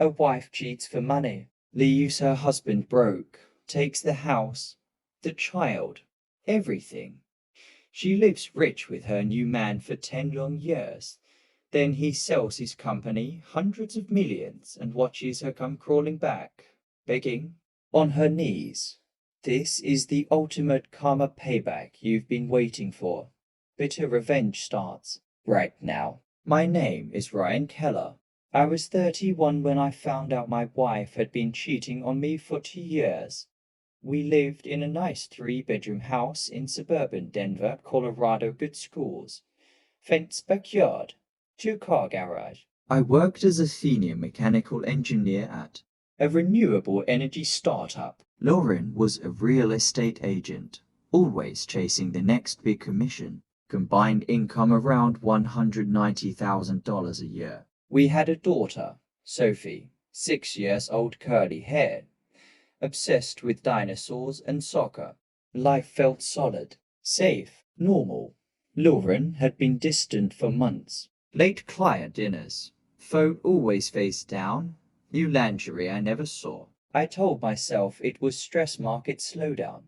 A wife cheats for money, leaves her husband broke, takes the house, the child, everything. She lives rich with her new man for 10 long years. Then he sells his company hundreds of millions and watches her come crawling back, begging, on her knees. This is the ultimate karma payback you've been waiting for. Bitter revenge starts right now. My name is Ryan Keller. I was 31 when I found out my wife had been cheating on me for 2 years. We lived in a nice 3-bedroom house in suburban Denver, Colorado. Good schools, fenced backyard, 2-car garage. I worked as a senior mechanical engineer at a renewable energy startup. Lauren was a real estate agent, always chasing the next big commission. Combined income around $190,000 a year. We had a daughter, Sophie, 6 years old, curly hair, obsessed with dinosaurs and soccer. Life felt solid, safe, normal. Lauren had been distant for months. Late client dinners, phone always face down, new lingerie I never saw. I told myself it was stress market slowdown.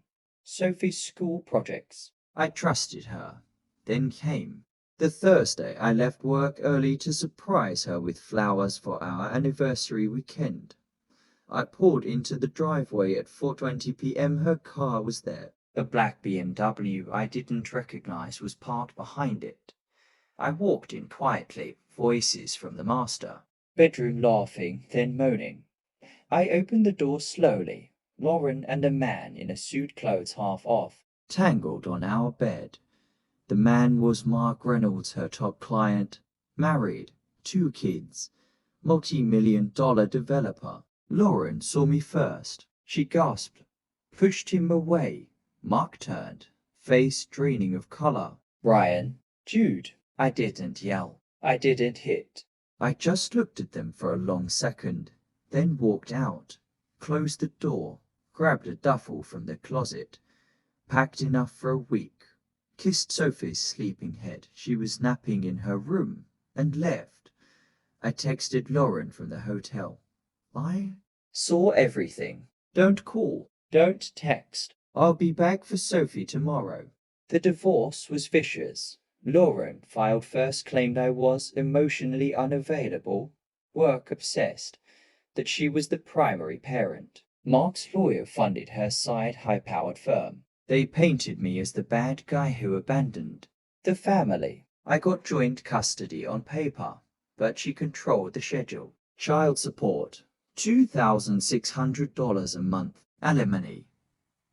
Sophie's school projects. I trusted her. Then came the Thursday I left work early to surprise her with flowers for our anniversary weekend. I pulled into the driveway at 4:20 p.m. Her car was there. A black BMW I didn't recognize was parked behind it. I walked in quietly, voices from the master bedroom laughing, then moaning. I opened the door slowly. Lauren and a man in a suit, clothes half off, tangled on our bed. The man was Mark Reynolds, her top client, married, 2 kids, multi-million-dollar developer. Lauren saw me first. She gasped, pushed him away. Mark turned, face draining of color. Ryan, Jude. I didn't yell. I didn't hit. I just looked at them for a long second, then walked out, closed the door, grabbed a duffel from the closet, packed enough for a week, kissed Sophie's sleeping head, she was napping in her room, and left. I texted Lauren from the hotel. I saw everything. Don't call. Don't text. I'll be back for Sophie tomorrow. The divorce was vicious. Lauren filed first, claimed I was emotionally unavailable, work obsessed, that she was the primary parent. Mark's lawyer funded her side high-powered firm. They painted me as the bad guy who abandoned the family. I got joint custody on paper, but she controlled the schedule. Child support, $2,600 a month. Alimony,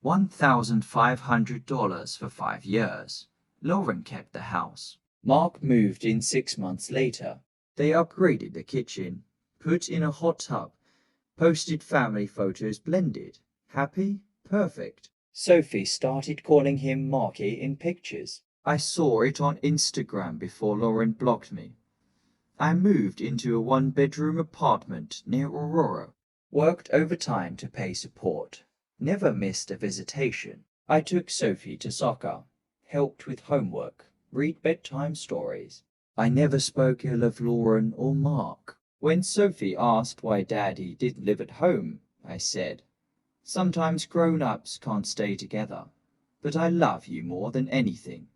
$1,500 for 5 years. Lauren kept the house. Mark moved in 6 months later. They upgraded the kitchen, put in a hot tub, posted family photos, blended. Happy? Perfect. Sophie started calling him Marky in pictures. I saw it on Instagram before Lauren blocked me. I moved into a 1-bedroom apartment near Aurora. Worked overtime to pay support. Never missed a visitation. I took Sophie to soccer. Helped with homework. Read bedtime stories. I never spoke ill of Lauren or Mark. When Sophie asked why Daddy didn't live at home, I said, sometimes grown-ups can't stay together, but I love you more than anything.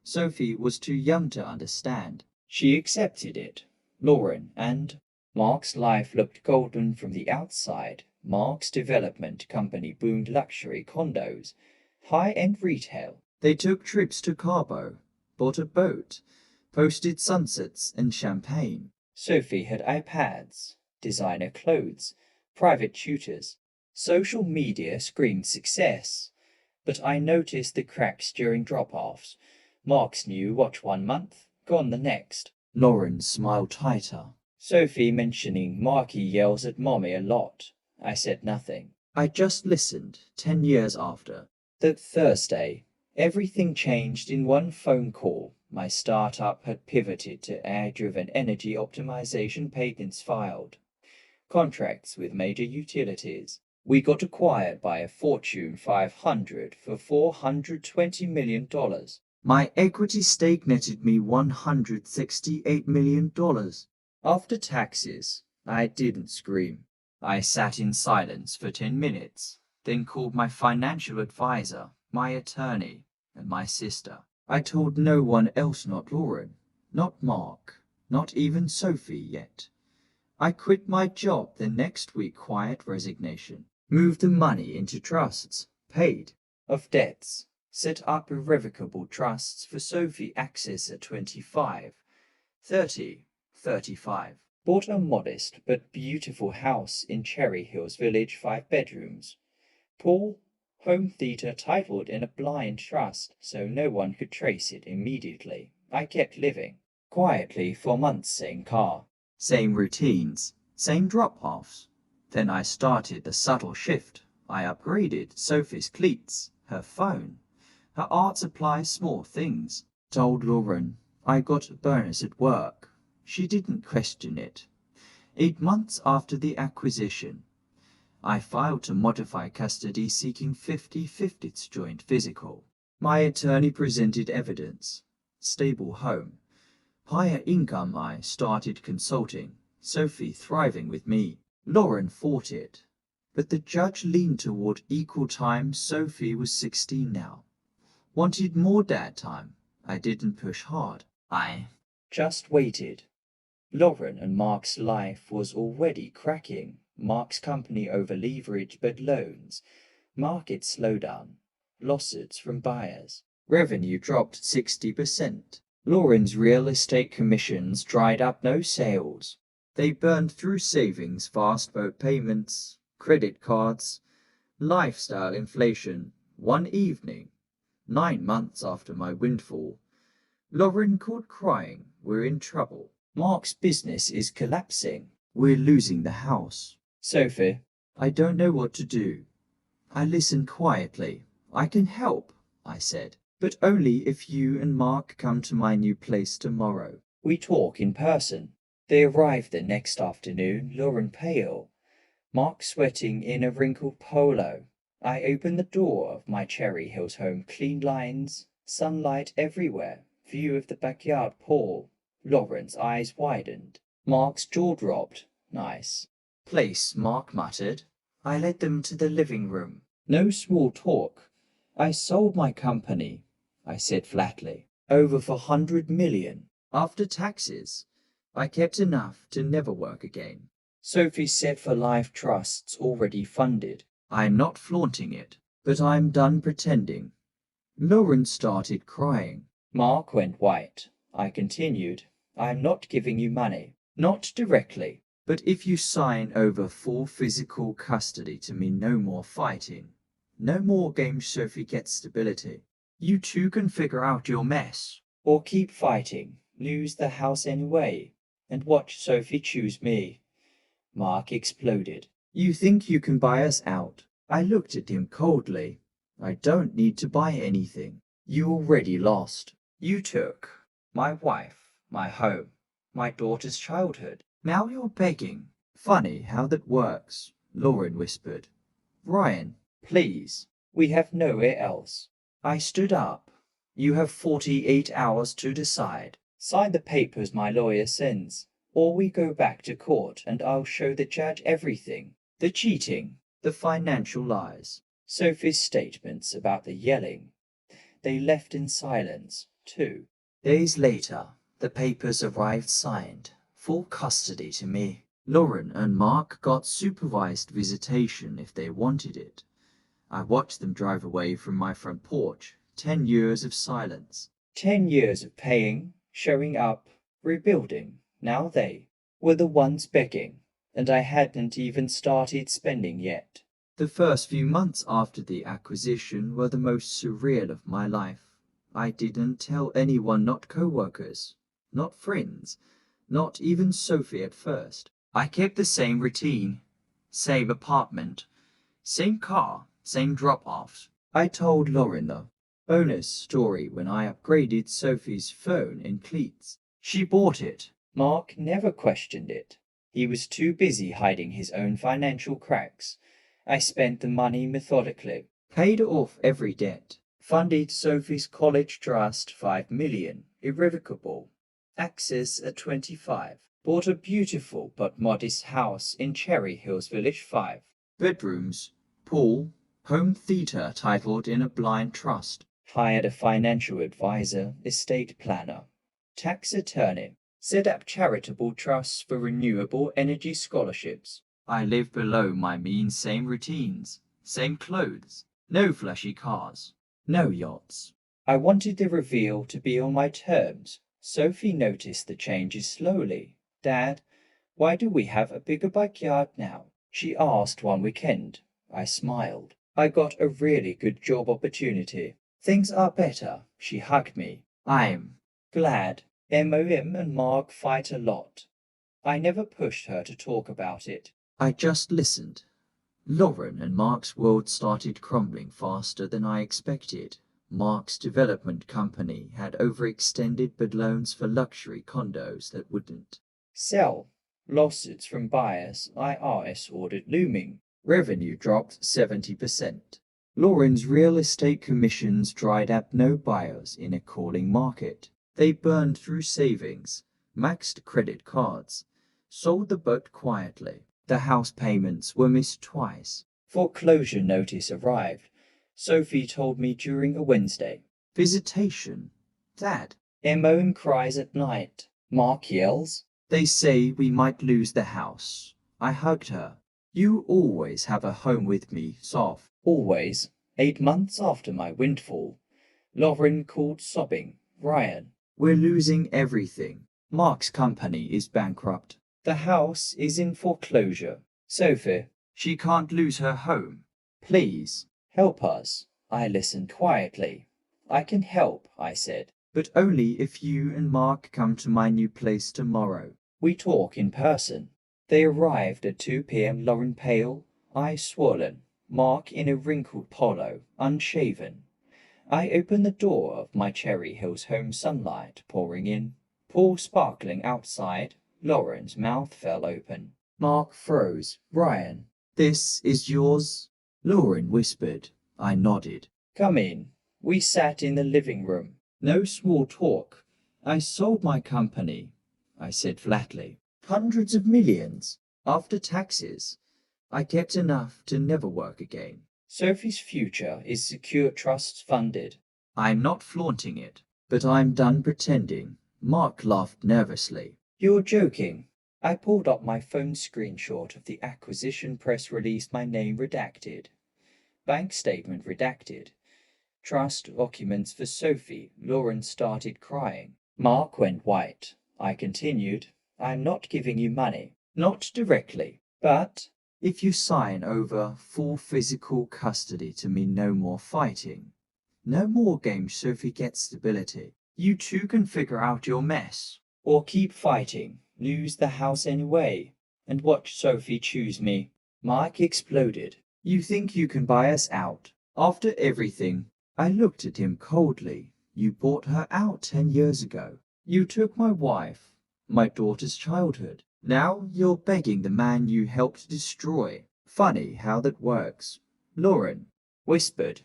Sophie was too young to understand. She accepted it. Lauren and Mark's life looked golden from the outside. Mark's development company boomed luxury condos, high-end retail. They took trips to Cabo, bought a boat, posted sunsets and champagne. Sophie had iPads, designer clothes, private tutors. Social media screamed success, but I noticed the cracks during drop-offs. Mark's new watch 1 month, gone the next. Lauren smiled tighter. Sophie mentioning Marky yells at mommy a lot. I said nothing. I just listened. 10 years after. That Thursday, everything changed in one phone call. My startup had pivoted to AI-driven energy optimization, patents filed. Contracts with major utilities. We got acquired by a Fortune 500 for $420 million. My equity stake netted me $168 million. After taxes, I didn't scream. I sat in silence for 10 minutes, then called my financial advisor, my attorney, and my sister. I told no one else, not Lauren, not Mark, not even Sophie yet. I quit my job the next week, quiet resignation. Moved the money into trusts, paid off debts, set up irrevocable trusts for Sophie access at 25, 30, 35. Bought a modest but beautiful house in Cherry Hills Village, 5 bedrooms. Pool, home theater titled in a blind trust so no one could trace it immediately. I kept living quietly for months, same car, same routines, same drop-offs. Then I started the subtle shift. I upgraded Sophie's cleats, her phone, her art supply, small things. Told Lauren I got a bonus at work. She didn't question it. 8 months after the acquisition, I filed to modify custody seeking 50/50 joint physical. My attorney presented evidence. Stable home. Higher income. I started consulting. Sophie thriving with me. Lauren fought it. But the judge leaned toward equal time. Sophie was 16 now. Wanted more dad time. I didn't push hard. I just waited. Lauren and Mark's life was already cracking. Mark's company over-leveraged but loans. Market slowdown. Lawsuits from buyers. Revenue dropped 60%. Lauren's real estate commissions dried up, no sales. They burned through savings, fast boat payments, credit cards, lifestyle inflation. One evening, 9 months after my windfall, Lauren called crying. We're in trouble. Mark's business is collapsing. We're losing the house. Sophie, I don't know what to do. I listened quietly. I can help, I said, but only if you and Mark come to my new place tomorrow. We talk in person. They arrived the next afternoon, Lauren pale, Mark sweating in a wrinkled polo. I opened the door of my Cherry Hills home, clean lines, sunlight everywhere, view of the backyard pool. Lauren's eyes widened. Mark's jaw dropped. Nice place, Mark muttered. I led them to the living room. No small talk. I sold my company, I said flatly. Over 400 million. After taxes. I kept enough to never work again. Sophie said for life trusts already funded. I'm not flaunting it, but I'm done pretending. Lauren started crying. Mark went white. I continued. I'm not giving you money. Not directly. But if you sign over full physical custody to me, no more fighting. No more games. Sophie gets stability. You two can figure out your mess. Or keep fighting, lose the house anyway, and watch Sophie choose me. Mark exploded. You think you can buy us out? I looked at him coldly. I don't need to buy anything. You already lost. You took my wife, my home, my daughter's childhood. Now you're begging. Funny how that works, Lauren whispered. Ryan, please. We have nowhere else. I stood up. You have 48 hours to decide. Sign the papers my lawyer sends, or we go back to court and I'll show the judge everything. The cheating, the financial lies, Sophie's statements about the yelling. They left in silence, too. Days later, the papers arrived signed. Full custody to me. Lauren and Mark got supervised visitation if they wanted it. I watched them drive away from my front porch. 10 years of silence. 10 years of paying, showing up, rebuilding. Now they were the ones begging, and I hadn't even started spending yet. The first few months after the acquisition were the most surreal of my life. I didn't tell anyone, not co-workers, not friends, not even Sophie at first. I kept the same routine, same apartment, same car, same drop-offs. I told Lauren though. Bonus story when I upgraded Sophie's phone and cleats. She bought it. Mark never questioned it. He was too busy hiding his own financial cracks. I spent the money methodically. Paid off every debt. Funded Sophie's college trust, 5 million. Irrevocable. Access at 25. Bought a beautiful but modest house in Cherry Hills Village 5. Bedrooms, pool, home theatre titled in a blind trust. Hired a financial advisor, estate planner, tax attorney, set up charitable trusts for renewable energy scholarships. I live below my means, same routines, same clothes, no flashy cars, no yachts. I wanted the reveal to be on my terms. Sophie noticed the changes slowly. Dad, why do we have a bigger backyard now? She asked one weekend. I smiled. I got a really good job opportunity. Things are better. She hugged me. I'm glad. MOM and Mark fight a lot. I never pushed her to talk about it. I just listened. Lauren and Mark's world started crumbling faster than I expected. Mark's development company had overextended bid loans for luxury condos that wouldn't sell. Lawsuits from buyers, IRS audit looming. Revenue dropped 70%. Lauren's real estate commissions dried up, no buyers in a cooling market. They burned through savings, maxed credit cards, sold the boat quietly. The house payments were missed twice. Foreclosure notice arrived. Sophie told me during a Wednesday. Visitation. Dad. MOM cries at night. Mark yells. They say we might lose the house. I hugged her. You always have a home with me, soft. Always. 8 months after my windfall. Lauren called sobbing. Ryan. We're losing everything. Mark's company is bankrupt. The house is in foreclosure. Sophie. She can't lose her home. Please. Help us. I listened quietly. I can help, I said. But only if you and Mark come to my new place tomorrow. We talk in person. They arrived at 2 p.m. Lauren pale, eyes swollen. Mark in a wrinkled polo, unshaven. I opened the door of my Cherry Hills home, sunlight pouring in. Pool sparkling outside. Lauren's mouth fell open. Mark froze. Ryan. This is yours? Lauren whispered. I nodded. Come in. We sat in the living room. No small talk. I sold my company, I said flatly. Hundreds of millions. After taxes. I kept enough to never work again. Sophie's future is secure, trust funded. I'm not flaunting it, but I'm done pretending. Mark laughed nervously. You're joking. I pulled up my phone screenshot of the acquisition press release, my name redacted. Bank statement redacted. Trust documents for Sophie. Lauren started crying. Mark went white. I continued. I'm not giving you money. Not directly. But if you sign over full physical custody to me, no more fighting. No more games. Sophie gets stability. You two can figure out your mess. Or keep fighting. Lose the house anyway. And watch Sophie choose me. Mark exploded. You think you can buy us out? After everything? I looked at him coldly. You bought her out 10 years ago. You took my wife, my daughter's childhood. Now you're begging the man you helped destroy. Funny how that works. Lauren whispered.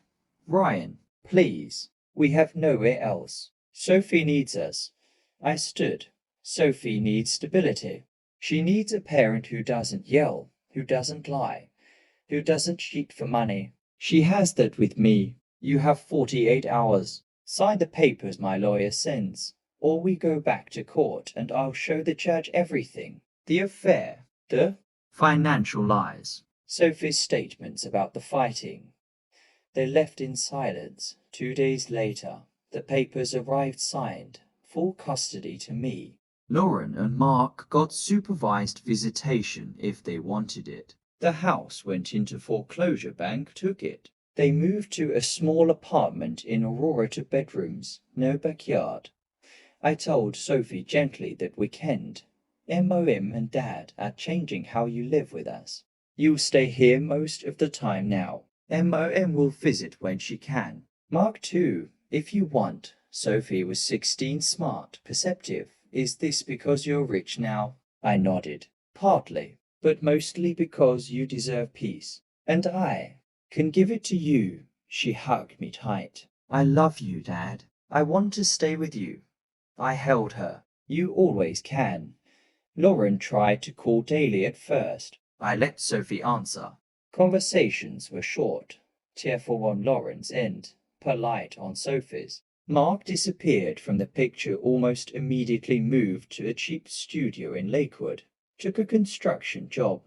Ryan, please. We have nowhere else. Sophie needs us. I stood. Sophie needs stability. She needs a parent who doesn't yell, who doesn't lie, who doesn't cheat for money. She has that with me. You have 48 hours. Sign the papers my lawyer sends, or we go back to court and I'll show the judge everything. The affair, the financial lies, Sophie's statements about the fighting. They left in silence. 2 days later, the papers arrived signed, full custody to me. Lauren and Mark got supervised visitation if they wanted it. The house went into foreclosure, bank took it. They moved to a small apartment in Aurora, 2 bedrooms, no backyard. I told Sophie gently that weekend, MOM and Dad are changing how you live with us. You'll stay here most of the time now. MOM will visit when she can. Mark too, if you want. Sophie was 16, smart, perceptive. Is this because you're rich now? I nodded. Partly, but mostly because you deserve peace. And I can give it to you. She hugged me tight. I love you, Dad. I want to stay with you. I held her. You always can. Lauren tried to call daily at first. I let Sophie answer. Conversations were short, tearful on Lauren's end, polite on Sophie's. Mark disappeared from the picture, almost immediately moved to a cheap studio in Lakewood, took a construction job,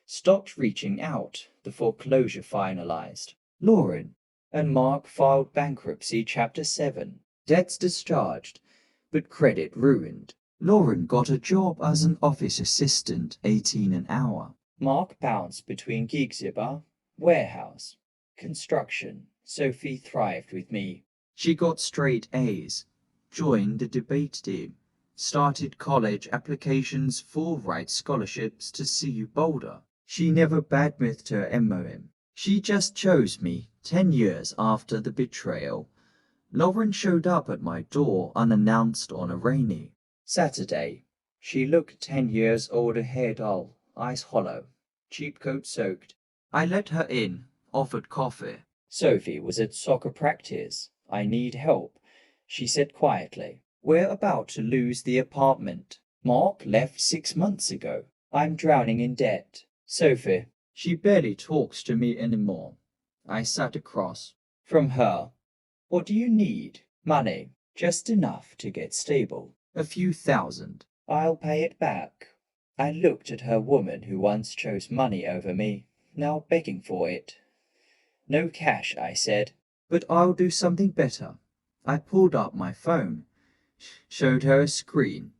stopped reaching out, the foreclosure finalized. Lauren and Mark filed bankruptcy Chapter 7, debts discharged, but credit ruined. Lauren got a job as an office assistant, 18 an hour. Mark bounced between gigs, warehouse, construction. Sophie thrived with me. She got straight A's, joined the debate team, started college applications, full ride scholarships to CU Boulder. She never badmouthed her MOM. She just chose me 10 years after the betrayal. Lauren showed up at my door unannounced on a rainy Saturday. She looked 10 years older, hair dull, eyes hollow, cheap coat soaked. I let her in, offered coffee. Sophie was at soccer practice. I need help, she said quietly. We're about to lose the apartment. Mark left 6 months ago. I'm drowning in debt. Sophie, she barely talks to me anymore. I sat across from her. What do you need? Money. Just enough to get stable. A few thousand. I'll pay it back. I looked at her. Woman who once chose money over me, now begging for it. No cash, I said, but I'll do something better. I pulled up my phone, showed her a screen.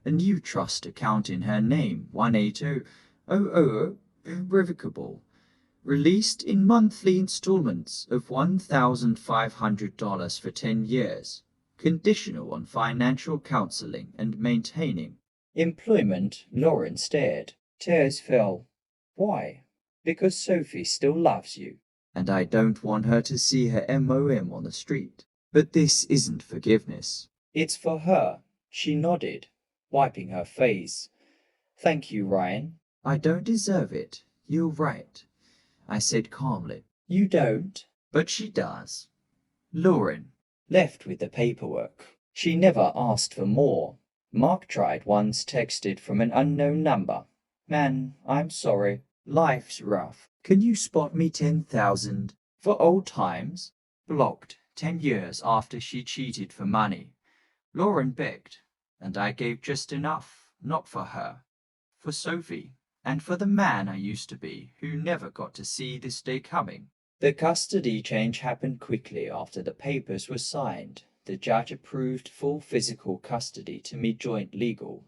A new trust account in her name, 180,000, irrevocable. Released in monthly installments of $1,500 for 10 years. Conditional on financial counseling and maintaining employment. Lauren stared. Tears fell. Why? Because Sophie still loves you. And I don't want her to see her MOM on the street. But this isn't forgiveness. It's for her. She nodded, wiping her face. Thank you, Ryan. I don't deserve it. You're right, I said calmly. You don't? But she does. Lauren left with the paperwork. She never asked for more. Mark tried once, texted from an unknown number. Man, I'm sorry. Life's rough. Can you spot me 10,000? For old times? Blocked 10 years after she cheated for money. Lauren begged, and I gave just enough, not for her, for Sophie, and for the man I used to be, who never got to see this day coming. The custody change happened quickly after the papers were signed. The judge approved full physical custody to me, joint legal,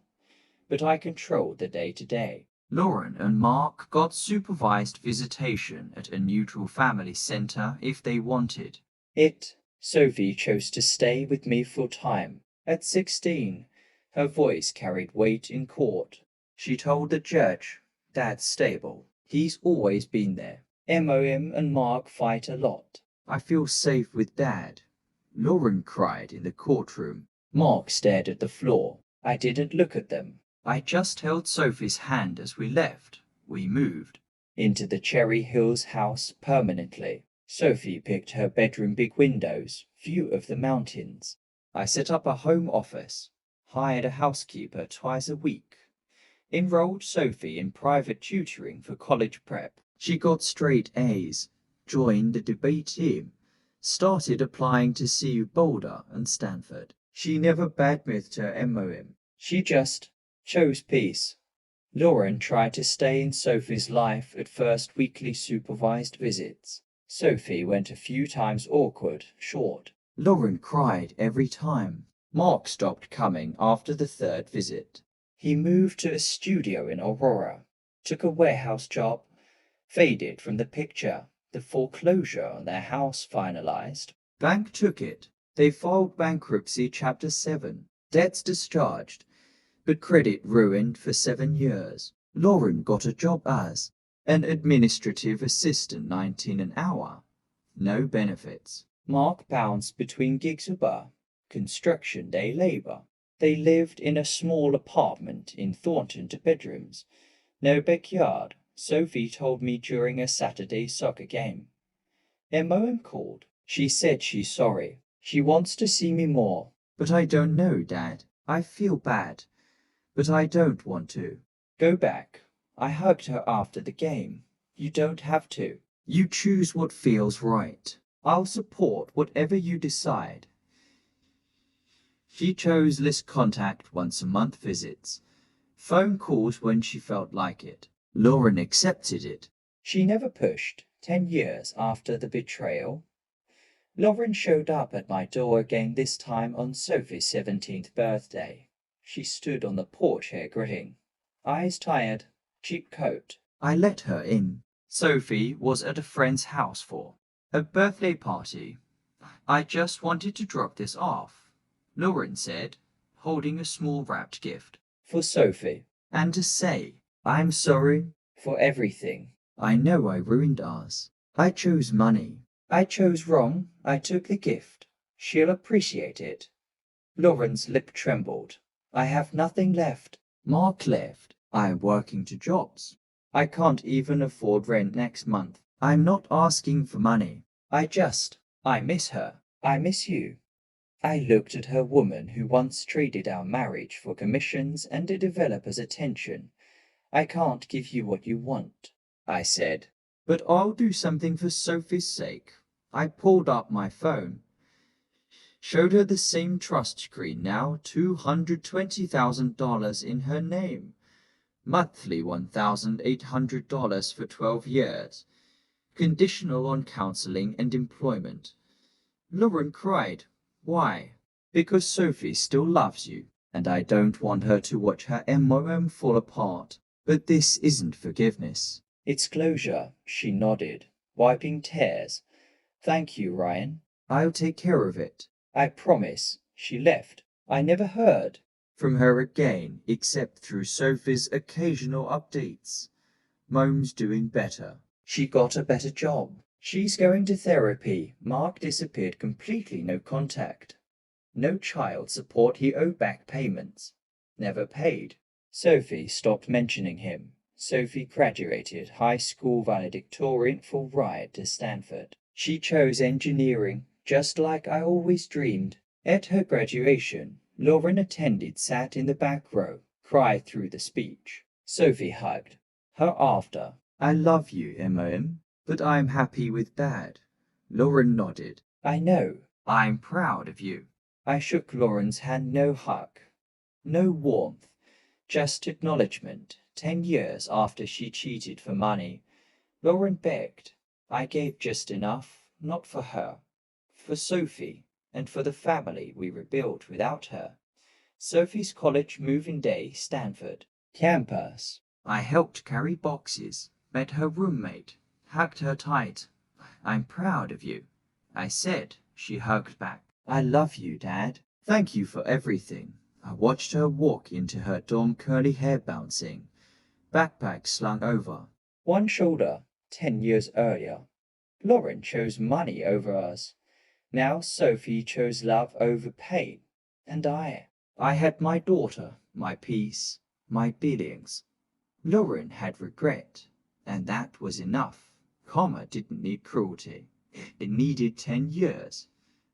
but I controlled the day-to-day. Lauren and Mark got supervised visitation at a neutral family center if they wanted it. Sophie chose to stay with me full-time. At 16, her voice carried weight in court. She told the judge, Dad's stable. He's always been there. MOM and Mark fight a lot. I feel safe with Dad. Lauren cried in the courtroom. Mark stared at the floor. I didn't look at them. I just held Sophie's hand as we left. We moved into the Cherry Hills house permanently. Sophie picked her bedroom, big windows, view of the mountains. I set up a home office, hired a housekeeper twice a week, enrolled Sophie in private tutoring for college prep. She got straight A's, joined the debate team, started applying to CU Boulder and Stanford. She never badmouthed her MOM. She just chose peace. Lauren tried to stay in Sophie's life at first, weekly supervised visits. Sophie went a few times, awkward, short. Lauren cried every time. Mark stopped coming after the third visit. He moved to a studio in Aurora, took a warehouse job, faded from the picture. The foreclosure on their house finalized. Bank took it. They filed bankruptcy Chapter 7. Debts discharged, but credit ruined for 7 years. Lauren got a job as an administrative assistant, 19 an hour. No benefits. Mark bounced between gigs, construction day labor. They lived in a small apartment in Thornton, 2 bedrooms. No backyard. Sophie told me during a Saturday soccer game. MOM called. She said she's sorry. She wants to see me more. But I don't know, Dad. I feel bad. But I don't want to. Go back. I hugged her after the game. You don't have to. You choose what feels right. I'll support whatever you decide. She chose less contact once a month visits, phone calls when she felt like it. Lauren accepted it. She never pushed. 10 years after the betrayal, Lauren showed up at my door again, this time on Sophie's 17th birthday. She stood on the porch hair gritting, eyes tired, cheap coat. I let her in. Sophie was at a friend's house for a birthday party. I just wanted to drop this off, Lauren said, holding a small wrapped gift for Sophie, and to say, I'm sorry for everything. I know I ruined ours. I chose money. I chose wrong. I took the gift. She'll appreciate it. Lauren's lip trembled. I have nothing left. Mark left. I am working 2 jobs. I can't even afford rent next month. I'm not asking for money. I miss her. I miss you. I looked at her, woman who once traded our marriage for commissions and a developer's attention. I can't give you what you want, I said. But I'll do something for Sophie's sake. I pulled up my phone, showed her the same trust screen now, $220,000 in her name, monthly $1,800 for 12 years, conditional on counseling and employment. Lauren cried. Why? Because Sophie still loves you, and I don't want her to watch her MOM fall apart. But this isn't forgiveness. It's closure, she nodded, wiping tears. Thank you, Ryan. I'll take care of it. I promise. She left. I never heard from her again, except through Sophie's occasional updates. Mom's doing better. She got a better job. She's going to therapy. Mark disappeared completely, no contact. No child support. He owed back payments. Never paid. Sophie stopped mentioning him. Sophie graduated high school valedictorian for ride to Stanford. She chose engineering, just like I always dreamed. At her graduation, Lauren attended, sat in the back row, cried through the speech. Sophie hugged her after. I love you, MOM, but I'm happy with Dad. Lauren nodded. I know. I'm proud of you. I shook Lauren's hand, no hug, no warmth, just acknowledgement. 10 years after she cheated for money, Lauren begged. I gave just enough, not for her, for Sophie, and for the family we rebuilt without her. Sophie's college move-in day, Stanford campus. I helped carry boxes, met her roommate, hugged her tight. I'm proud of you, I said. She hugged back. I love you, Dad. Thank you for everything. I watched her walk into her dorm, curly hair bouncing, backpack slung over one shoulder. 10 years earlier, Lauren chose money over us. Now Sophie chose love over pain. And I had my daughter, my peace, my billings. Lauren had regret, and that was enough. Karma didn't need cruelty. It needed 10 years.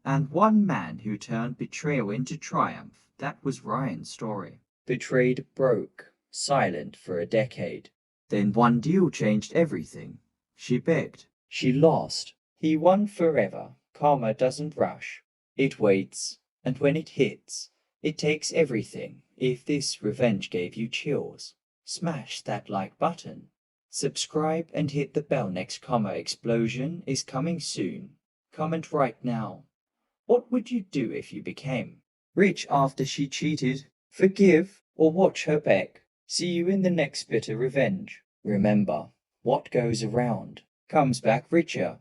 And one man who turned betrayal into triumph. That was Ryan's story. Betrayed, broke, silent for a decade. Then one deal changed everything. She begged. She lost. He won forever. Karma doesn't rush. It waits, and when it hits, it takes everything. If this revenge gave you chills, smash that like button. Subscribe and hit the bell. Next Karma explosion is coming soon. Comment right now. What would you do if you became rich after she cheated? Forgive or watch her back? See you in the next bitter revenge. Remember, what goes around comes back richer.